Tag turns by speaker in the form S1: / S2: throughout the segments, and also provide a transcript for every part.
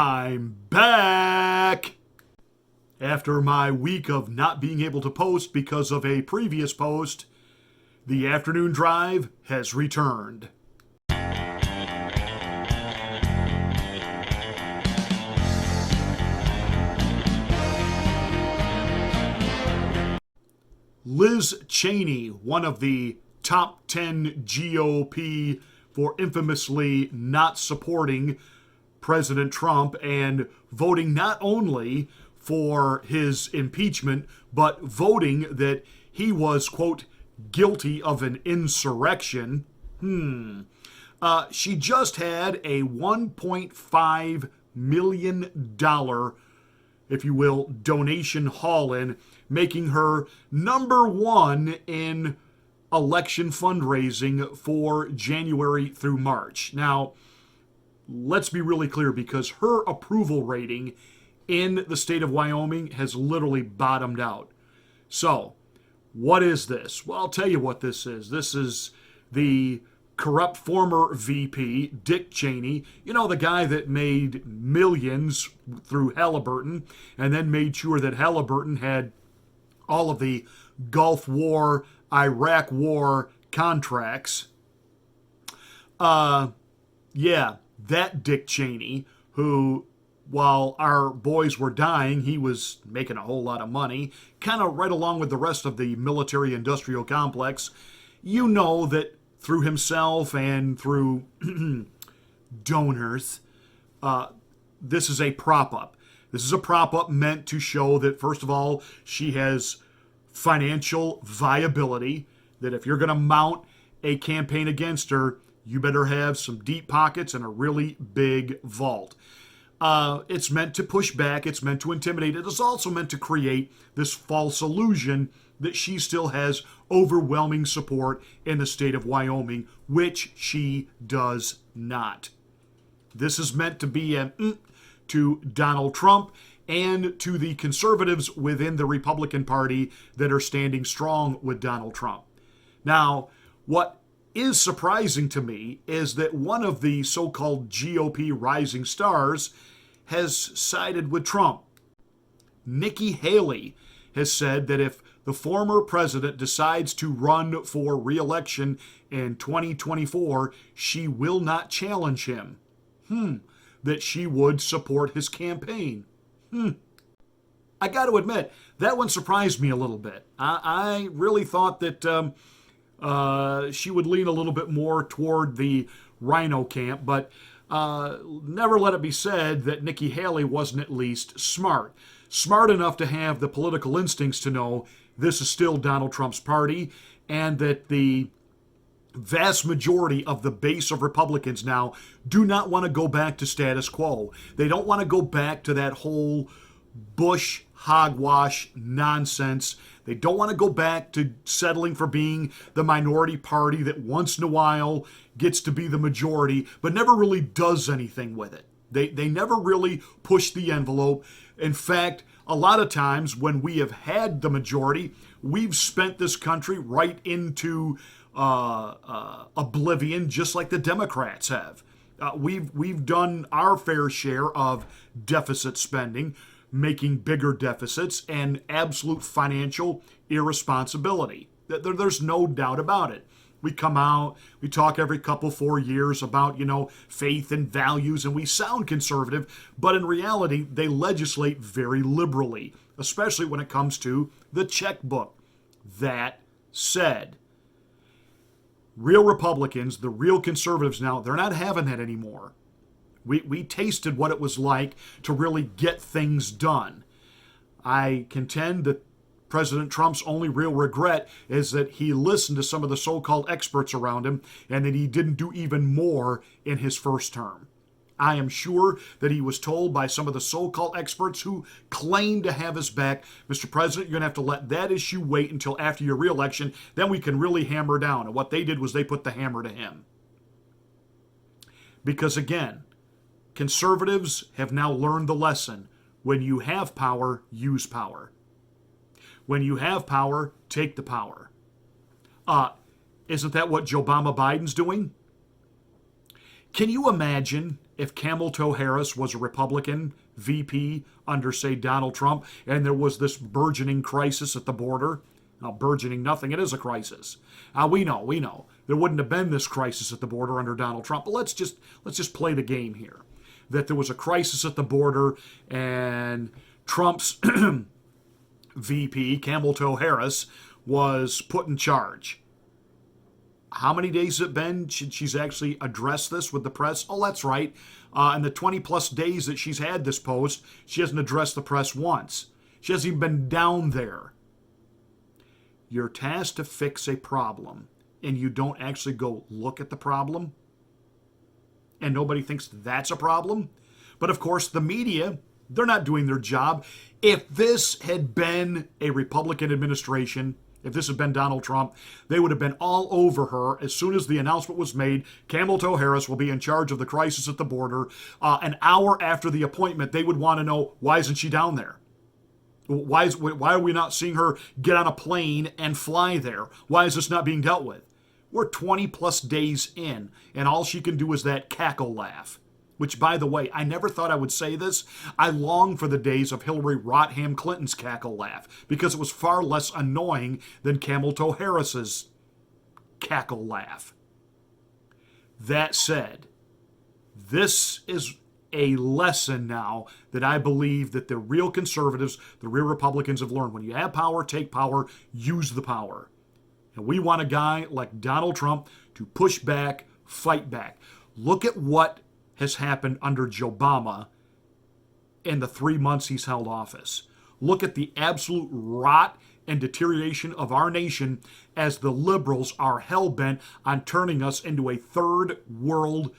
S1: I'm back! After my week of not being able to post because of a previous post, the afternoon drive has returned. Liz Cheney, one of the top 10 GOP for infamously not supporting President Trump and voting not only for his impeachment, but voting that he was, quote, guilty of an insurrection. She just had a $1.5 million, if you will, donation haul-in, making her number one in election fundraising for January through March. Now, let's be really clear, because her approval rating in the state of Wyoming has literally bottomed out. So, what is this? Well, I'll tell you what this is. This is the corrupt former VP, Dick Cheney, you know, the guy that made millions through Halliburton and then made sure that Halliburton had all of the Gulf War, Iraq War contracts. Yeah, that Dick Cheney, who, while our boys were dying, he was making a whole lot of money, kind of right along with the rest of the military-industrial complex. You know that through himself and through donors, this is a prop-up. This is a prop-up meant to show that, first of all, she has financial viability, that if you're going to mount a campaign against her, you better have some deep pockets and a really big vault. It's meant to push back. It's meant to intimidate. It is also meant to create this false illusion that she still has overwhelming support in the state of Wyoming, which she does not. This is meant to be an to Donald Trump and to the conservatives within the Republican Party that are standing strong with Donald Trump. Now, what is surprising to me is that one of the so-called GOP rising stars has sided with Trump. Nikki Haley has said that if the former president decides to run for re-election in 2024, she will not challenge him. That she would support his campaign. I got to admit, that one surprised me a little bit. I really thought that she would lean a little bit more toward the Rhino camp, but never let it be said that Nikki Haley wasn't at least smart. Smart enough to have the political instincts to know this is still Donald Trump's party, and that the vast majority of the base of Republicans now do not want to go back to status quo. They don't want to go back to that whole Bush hogwash nonsense. They don't want to go back to settling for being the minority party that once in a while gets to be the majority, but never really does anything with it. They never really push the envelope. In fact, a lot of times when we have had the majority, we've spent this country right into oblivion, just like the Democrats have. We've done our fair share of deficit spending, making bigger deficits, and absolute financial irresponsibility. There's no doubt about it. We come out, we talk every 4 years about, faith and values, and we sound conservative, but in reality, they legislate very liberally, especially when it comes to the checkbook. That said, real Republicans, the real conservatives now, they're not having that anymore. We tasted what it was like to really get things done. I contend that President Trump's only real regret is that he listened to some of the so-called experts around him and that he didn't do even more in his first term. I am sure that he was told by some of the so-called experts who claim to have his back, Mr. President, you're going to have to let that issue wait until after your re-election, then we can really hammer down. And what they did was they put the hammer to him. Because again, conservatives have now learned the lesson. When you have power, use power. When you have power, take the power. Isn't that what Joe Biden's doing? Can you imagine if Camel Toe Harris was a Republican VP under, say, Donald Trump, and there was this burgeoning crisis at the border. Now, burgeoning nothing, it is a crisis. We know. There wouldn't have been this crisis at the border under Donald Trump, but let's just play the game here. That there was a crisis at the border, and Trump's VP, Camel Toe Harris, was put in charge. How many days has it been she's actually addressed this with the press? Oh, that's right. In the 20 plus days that she's had this post, she hasn't addressed the press once. She hasn't even been down there. You're tasked to fix a problem, and you don't actually go look at the problem, and nobody thinks that's a problem. But of course, the media, they're not doing their job. If this had been a Republican administration, if this had been Donald Trump, they would have been all over her as soon as the announcement was made. Camel Toe Harris will be in charge of the crisis at the border. An hour after the appointment, they would want to know, why isn't she down there? Why are we not seeing her get on a plane and fly there? Why is this not being dealt with? We're 20 plus days in, and all she can do is that cackle laugh. Which, by the way, I never thought I would say this. I long for the days of Hillary Rodham Clinton's cackle laugh, because it was far less annoying than Camel Toe Harris's cackle laugh. That said, this is a lesson now that I believe that the real conservatives, the real Republicans have learned. When you have power, take power, use the power. And we want a guy like Donald Trump to push back, fight back. Look at what has happened under Joe Obama in the 3 months he's held office. Look at the absolute rot and deterioration of our nation as the liberals are hell-bent on turning us into a third world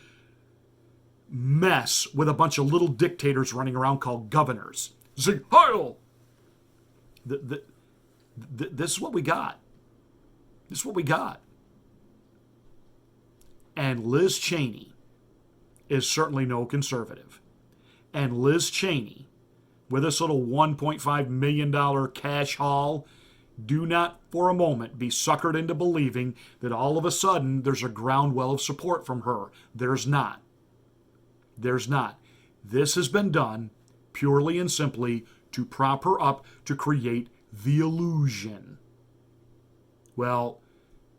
S1: mess with a bunch of little dictators running around called governors. Zig Heil! This is what we got. This is what we got. And Liz Cheney is certainly no conservative. And Liz Cheney, with this little $1.5 million cash haul, do not for a moment be suckered into believing that all of a sudden there's a groundwell of support from her. There's not. There's not. This has been done purely and simply to prop her up, to create the illusion. Well,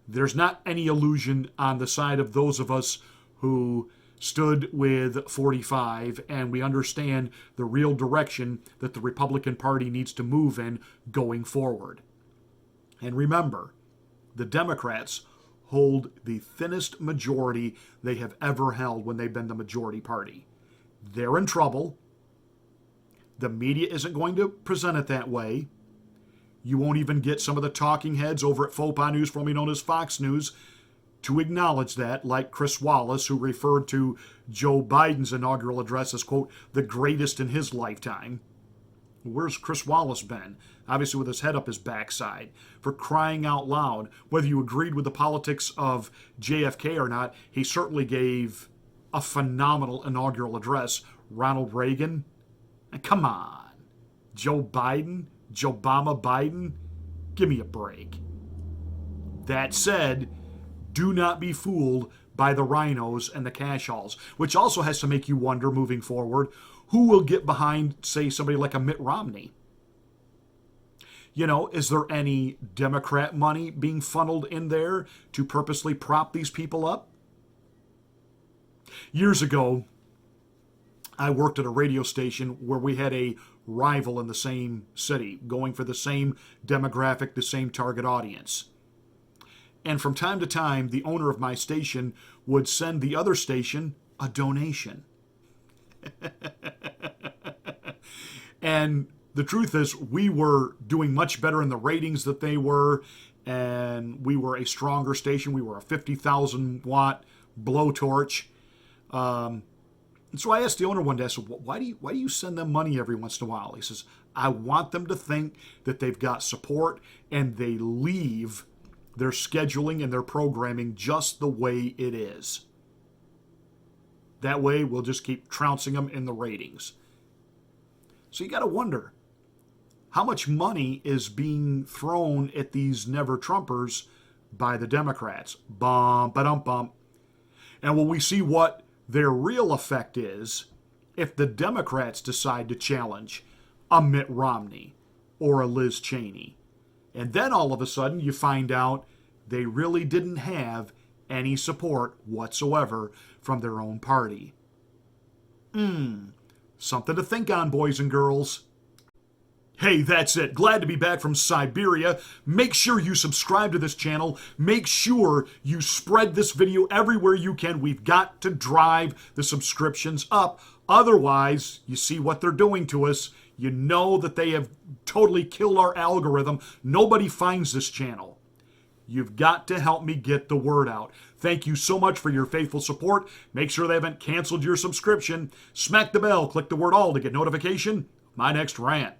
S1: there's not any illusion on the side of those of us who stood with 45, and we understand the real direction that the Republican Party needs to move in going forward. And remember, the Democrats hold the thinnest majority they have ever held when they've been the majority party. They're in trouble. The media isn't going to present it that way. You won't even get some of the talking heads over at Faux Pas News, formerly known as Fox News, to acknowledge that, like Chris Wallace, who referred to Joe Biden's inaugural address as, quote, the greatest in his lifetime. Where's Chris Wallace been? Obviously with his head up his backside. For crying out loud, whether you agreed with the politics of JFK or not, he certainly gave a phenomenal inaugural address. Ronald Reagan? And come on. Joe Biden? Joe Obama Biden? Give me a break. That said, do not be fooled by the rhinos and the cash hauls, which also has to make you wonder moving forward, who will get behind, say, somebody like a Mitt Romney? You know, is there any Democrat money being funneled in there to purposely prop these people up? Years ago, I worked at a radio station where we had a rival in the same city, going for the same demographic, the same target audience. And from time to time, the owner of my station would send the other station a donation. And the truth is, we were doing much better in the ratings that they were, and we were a stronger station. We were a 50,000 watt blowtorch. And so I asked the owner one day, I said, why do you send them money every once in a while? He says, I want them to think that they've got support, and they leave their scheduling and their programming just the way it is. That way, we'll just keep trouncing them in the ratings. So you got to wonder, how much money is being thrown at these never-Trumpers by the Democrats? Bum, ba-dum, bum. And will we see what Their real effect is if the Democrats decide to challenge a Mitt Romney or a Liz Cheney. And then all of a sudden you find out they really didn't have any support whatsoever from their own party. Something to think on, boys and girls. Hey, that's it. Glad to be back from Siberia. Make sure you subscribe to this channel. Make sure you spread this video everywhere you can. We've got to drive the subscriptions up. Otherwise, you see what they're doing to us. You know that they have totally killed our algorithm. Nobody finds this channel. You've got to help me get the word out. Thank you so much for your faithful support. Make sure they haven't canceled your subscription. Smack the bell, click the word all to get notification of my next rant.